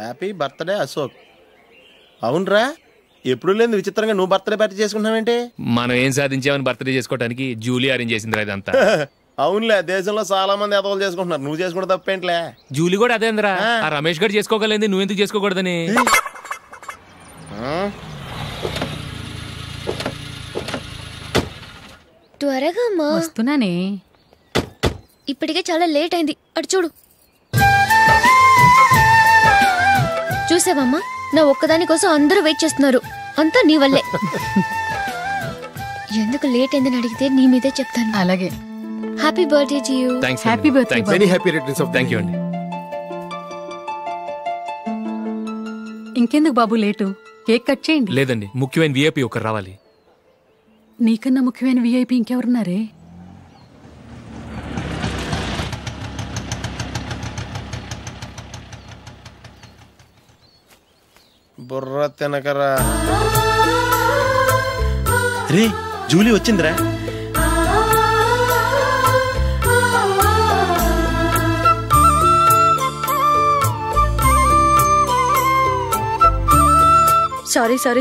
Happy birthday Ashok. అవునరా, ఎప్పుడు లేదు విచిత్రంగా నువ్వు బర్త్డే పార్టీ చేసుకుంటున్నావేంటి? మనం ఏం సాధించామని బర్త్డే చేసుకోవడానికి జూలీ అరేంజ్ చేసింది ఇదంతా. అవునులే, దేశంలో చాలా మంది ఎదవలు చేసుకుంటున్నారు, నువ్వు చేసుకుంటే తప్పేంట్లే. జూలీ కూడా అదే అందరా, ఆ రమేష్ గారు చేసుకోగలేదు, నువ్వు ఎందుకు చేసుకోకూడదని. త్వరగా అమ్మా. వస్తున్నానే. ఇప్పటికే చాలా లేట్ అయింది, అటు చూడు. చూసావమ్మా, నా ఒక్కదాని కోసం అందరూ వెయిట్ చేస్తున్నారు, అంతా నీ వల్లే. ఎందుకు లేట్ అయిందని అడిగితే నీ మీదే చెప్తాను. అలాగే. Happy birthday to you. Happy birthday. Very happy returns of. Thank you అండి. ఇంకెందుకు బాబు లేటు, కేక్ కట్ చేయండి. లేదండి, ముఖ్యమైన విఐపి ఒకరు రావాలి. నీకన్నా ముఖ్యమైన విఐపి ఇంకెవరున్నారే? బుర్ర తినకరా. రే, జూలీ వచ్చిందిరా.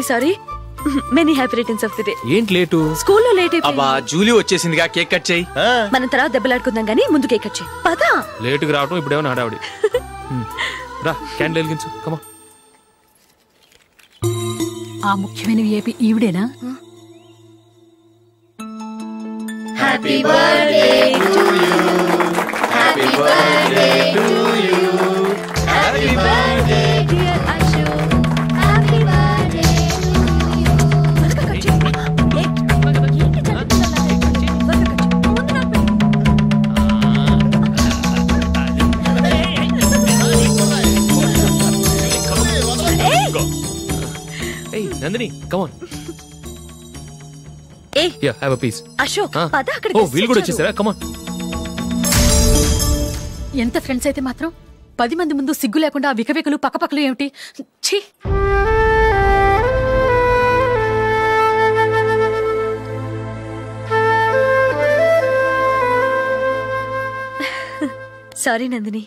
Sorry many happy returns of the day. ఏంటి లేటు? స్కూల్లో లేట్ అబ్బా, జూలీ వచ్చేసిందిగా, కేక్ కట్ చేయి. మనం తర్వాత దెబ్బలాడుకుందాం గానీ ముందు కేక్ కట్ చేయి. పదా లేటుగా రావటం ఇప్పుడేమో హడావిడి. రా, క్యాండిల్ వెలిగించు. కమా. ఆ ముఖ్యమైన విఐపి ఈవిడేనా? Happy birthday to you. Happy birthday to you. Happy birthday dear Ashok. Happy birthday Nandini, come on. Yeah, have a piece. Ashok, పద అక్కడికి. ఓ, వీళ్ళు కూడా వచ్చేసారా? Come on. ఎంత ఫ్రెండ్స్ అయితే మాత్రం 10 మంది ముందు సిగ్గు లేకుండా వికవికలు పక్కపక్కలు ఏమిటి? ఛీ. సారీ నందిని,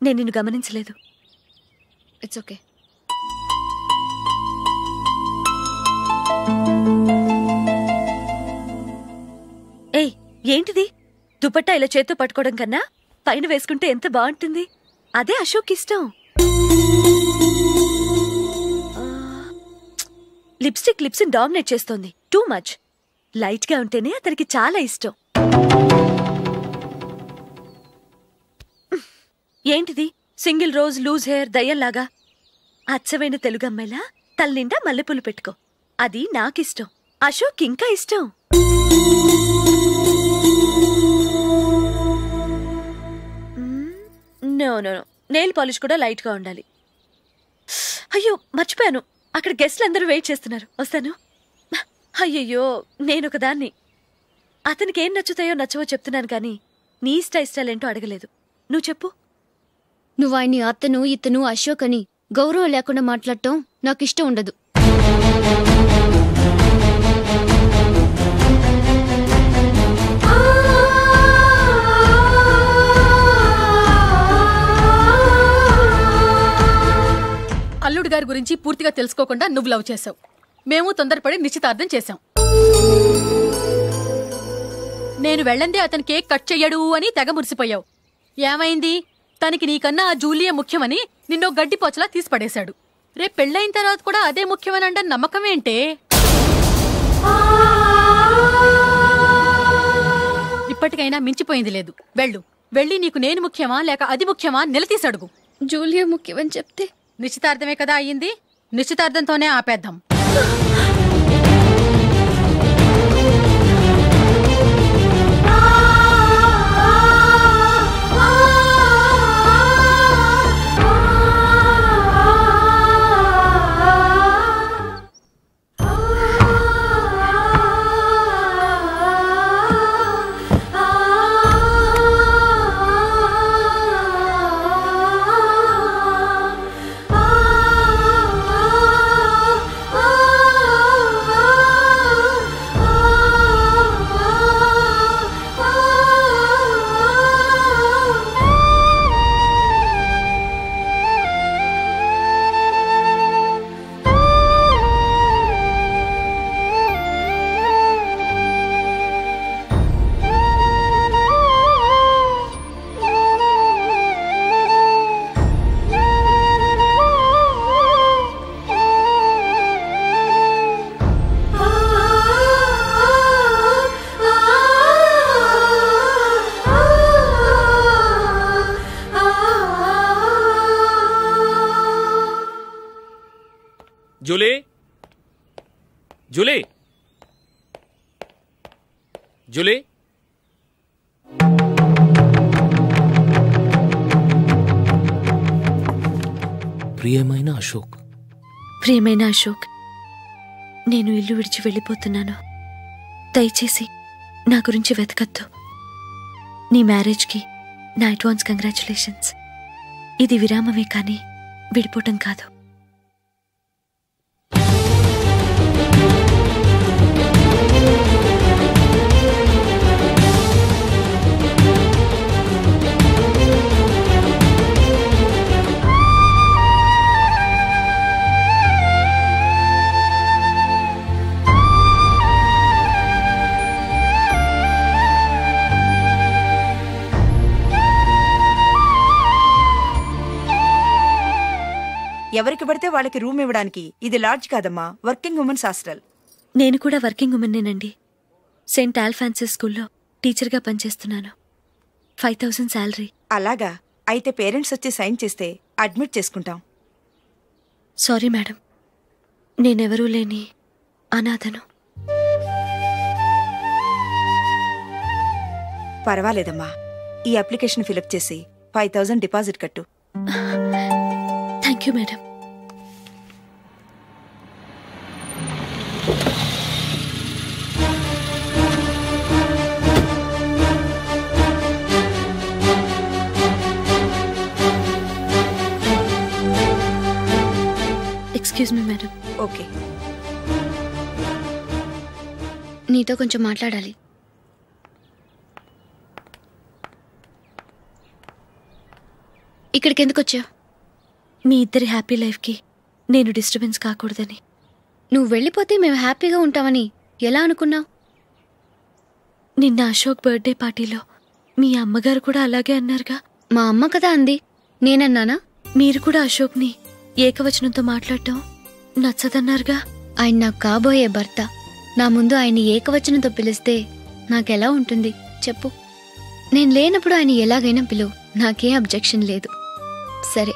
నేను నిన్ను గమనించలేదు. It's okay. ఏయ్, ఏంటిది? దుపట్టా ఇలా చేత్తో పట్టుకోవడం కన్నా పైన వేసుకుంటే ఎంత బాగుంటుంది. అదే అశోక్ ఇష్టం. లిప్స్టిక్ లిప్స్ డామినేట్ చేస్తోంది, టూ మచ్. లైట్ గా ఉంటేనే అతనికి చాలా ఇష్టం. ఏంటిది? సింగిల్ రోజ్ లూజ్ హెయిర్ దయ్యంలాగా. అచ్చమైన తెలుగు అమ్మాయిలా తల్లిండా మల్లెపూలు పెట్టుకో, అది నాకిష్టం. అశోక్ ఇంకా ఇష్టం. No no no, nail polish కూడా లైట్ గా ఉండాలి. అయ్యో మర్చిపోయాను, అక్కడ గెస్ట్లు అందరూ వెయిట్ చేస్తున్నారు, వస్తాను. అయ్యయ్యో, నేనొక దాన్ని. అతనికి ఏం నచ్చుతాయో నచ్చవో చెప్తున్నాను కానీ నీ ఇష్టాలేంటో అడగలేదు. నువ్వు చెప్పు. నువ్వు ఆయన్ని అతను ఇతను అశోక్ అని గౌరవం లేకుండా మాట్లాడటం నాకు ఇష్టం ఉండదు. అల్లుడు గారి గురించి పూర్తిగా తెలుసుకోకుండా నువ్వు లవ్ చేసావు. మేము తొందరపడి నిశ్చితార్థం చేశాం. నేను వెళ్ళందే అతను కేక్ కట్ చెయ్యడు అని తెగ మురిసిపోయావు. ఏమైంది? తనకి నీకన్నా ఆ జూలియే ముఖ్యమని నిన్నో గడ్డిపోచలా తీసి పడేశాడు. రేపు పెళ్ళైన తర్వాత కూడా అదే ముఖ్యమని అంటే నమ్మకం ఏంటే? ఇప్పటికైనా మించిపోయింది లేదు. వెళ్ళు, వెళ్ళి నీకు నేను ముఖ్యమా లేక అది ముఖ్యమా నిలదీసడుగు. జూలియా ముఖ్యమని చెప్తే నిశ్చితార్థమే కదా అయ్యింది, నిశ్చితార్థంతోనే ఆపేద్దాం. జూలీ జూలీ జూలీ ప్రియమైన అశోక్. ప్రియమైన అశోక్, నేను ఇల్లు విడిచి వెళ్ళిపోతున్నాను. దయచేసి నా గురించి వెతకద్దు. నీ మ్యారేజ్కి నా అడ్వాన్స్ కంగ్రాచులేషన్స్. ఇది విరామమే కానీ విడిపోవటం కాదు. ఎవరికి పడితే వాళ్ళకి రూమ్ ఇవ్వడానికి ఇది లాడ్జ్ కాదమ్మా, వర్కింగ్ ఉమెన్స్ హాస్టల్. నేను కూడా వర్కింగ్ ఉమెన్నేనండి. సెయింట్ ఆల్ఫాన్సెస్ స్కూల్లో టీచర్గా పనిచేస్తున్నాను. 5000 శాలరీ. అలాగా? అయితే పేరెంట్స్ వచ్చి సైన్ చేస్తే అడ్మిట్ చేసుకుంటాం. సారీ మేడం, నేనెవరూ లేని అనాథను. పర్వాలేదమ్మా, ఈ అప్లికేషన్ ఫిలప్ చేసి 5000 డిపాజిట్ కట్టు. Thank you madam. Excuse me madam. Okay. నీతో కొంచెం మాట్లాడాలి. ఇక్కడికి ఎందుకు వచ్చావు? మీ ఇద్దరి హ్యాపీ లైఫ్కి నేను డిస్టర్బెన్స్ కాకూడదని. నువ్వు వెళ్ళిపోతే మేము హ్యాపీగా ఉంటామని ఎలా అనుకున్నావు? నిన్న అశోక్ బర్త్డే పార్టీలో మీ అమ్మగారు కూడా అలాగే అన్నారుగా. మా అమ్మ కదా అంది, నేనన్నానా? మీరు కూడా అశోక్ని ఏకవచనంతో మాట్లాడటం నచ్చదన్నారుగా. ఆయన నాకు కాబోయే భర్త. నా ముందు ఆయన్ని ఏకవచనంతో పిలిస్తే నాకెలా ఉంటుంది చెప్పు? నేను లేనప్పుడు ఆయన ఎలాగైనా పిలువు, నాకే అబ్జెక్షన్ లేదు. సరే,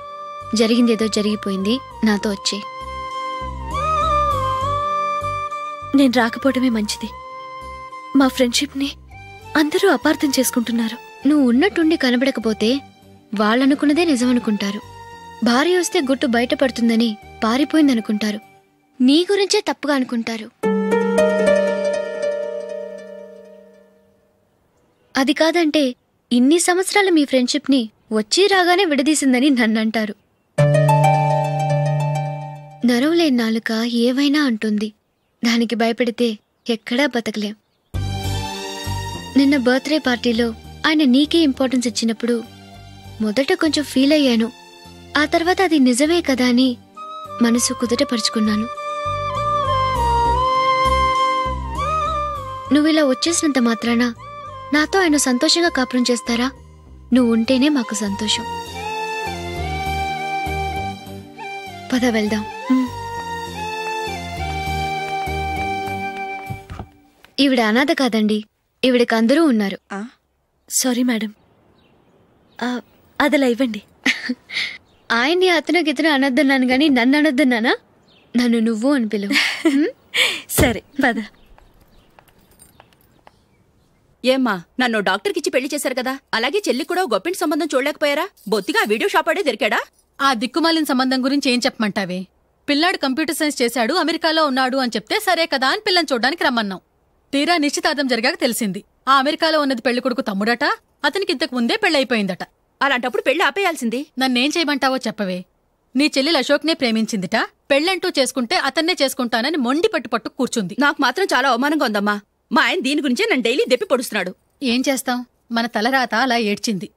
జరిగిందేదో జరిగిపోయింది, నాతో వచ్చే. నేను రాకపోవడమే మంచిది. మా ఫ్రెండ్షిప్ని అందరూ అపార్థం చేసుకుంటున్నారు. నువ్వు ఉన్నట్టుండి కనబడకపోతే వాళ్ళనుకున్నదే నిజమనుకుంటారు. భార్య వస్తే గుట్టు బయటపడుతుందని పారిపోయిందనుకుంటారు. నీ గురించే తప్పుగా అనుకుంటారు. అది కాదంటే ఇన్ని సంవత్సరాలు మీ ఫ్రెండ్షిప్ని వచ్చి రాగానే విడదీసిందని నన్నంటారు. నరవలేని నాలుక ఏవైనా అంటుంది. దానికి భయపడితే ఎక్కడా బతకలేం. నిన్న బర్త్డే పార్టీలో ఆయన నీకే ఇంపార్టెన్స్ ఇచ్చినప్పుడు మొదట కొంచెం ఫీల్ అయ్యాను. ఆ తర్వాత అది నిజమే కదా అని మనసు కుదుటపరుచుకున్నాను. నువ్విలా వచ్చేసినంత మాత్రాన నాతో ఆయన సంతోషంగా కాపురం చేస్తారా? నువ్వు ఉంటేనే మాకు సంతోషం. పద వెళ్దాం. ఈవిడ అనాథ కాదండి, ఈవిడకి అందరూ ఉన్నారు. సారీ మేడం, అదలా ఇవ్వండి. ఆయన్ని అతను గితను అనొద్దన్నాను గాని నన్ను అనొద్దన్నానా? నన్ను నువ్వు అని పిలువు. సరే పద. ఏమ్మా, నన్ను డాక్టర్కిచ్చి పెళ్లి చేశారు కదా, అలాగే చెల్లి కూడా గొప్పింటి సంబంధం చూడలేకపోయారా? బొత్తిగా వీడియో షాప్ ఆడే దొరికాడా? ఆ దిక్కుమాలిన సంబంధం గురించి ఏం చెప్పమంటావే? పిల్లాడు కంప్యూటర్ సైన్స్ చేశాడు, అమెరికాలో ఉన్నాడు అని చెప్తే సరే కదా అని పిల్లని చూడడానికి రమ్మన్నాం. తీరా నిశ్చితార్థం జరిగాక తెలిసింది ఆ అమెరికాలో ఉన్నది పెళ్లి కొడుకు తమ్ముడట, అతనికి ఇంతకు ముందే పెళ్లయిపోయిందట. అలాంటప్పుడు పెళ్లి ఆపేయాల్సింది. నన్నేం చేయమంటావో చెప్పవే. నీ చెల్లెలు అశోక్నే ప్రేమించిందిట, పెళ్ళంటూ చేసుకుంటే అతన్నే చేసుకుంటానని మొండి పట్టు కూర్చుంది. నాకు మాత్రం చాలా అవమానంగా ఉందమ్మా. మా ఆయన దీని గురించే నన్ను డైలీ దెప్పి పొడుస్తున్నాడు. ఏం చేస్తాం, మన తలరాత అలా ఏడ్చింది.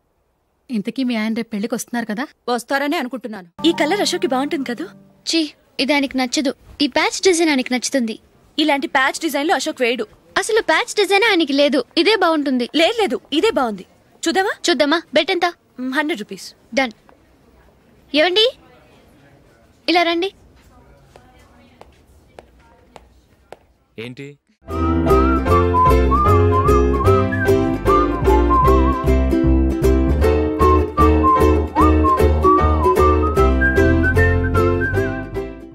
ఇంతకీ మీ ఆయన రేపు పెళ్లికి వస్తున్నారు కదా? వస్తారనే అనుకుంటున్నాను. ఈ కలర్ అశోక్కి బాగుంటుంది కదా. చీ, ఇది ఆయనకి నచ్చదు. ఈ ప్యాచ్ డిజైన్ ఆయనకి నచ్చుతుంది. ఇలాంటి ప్యాచ్ డిజైన్లో అశోక్ వేయడు. అసలు ప్యాచ్ డిజైన్ ఆయనకి లేదు, ఇదే బాగుంటుంది. లేదు, ఇదే బాగుంది. చూద్దామా? చూద్దామా. బెట్ ఎంత? 100 రూపీస్. డన్. ఏవండి, ఇలా రండి. ఏంటి?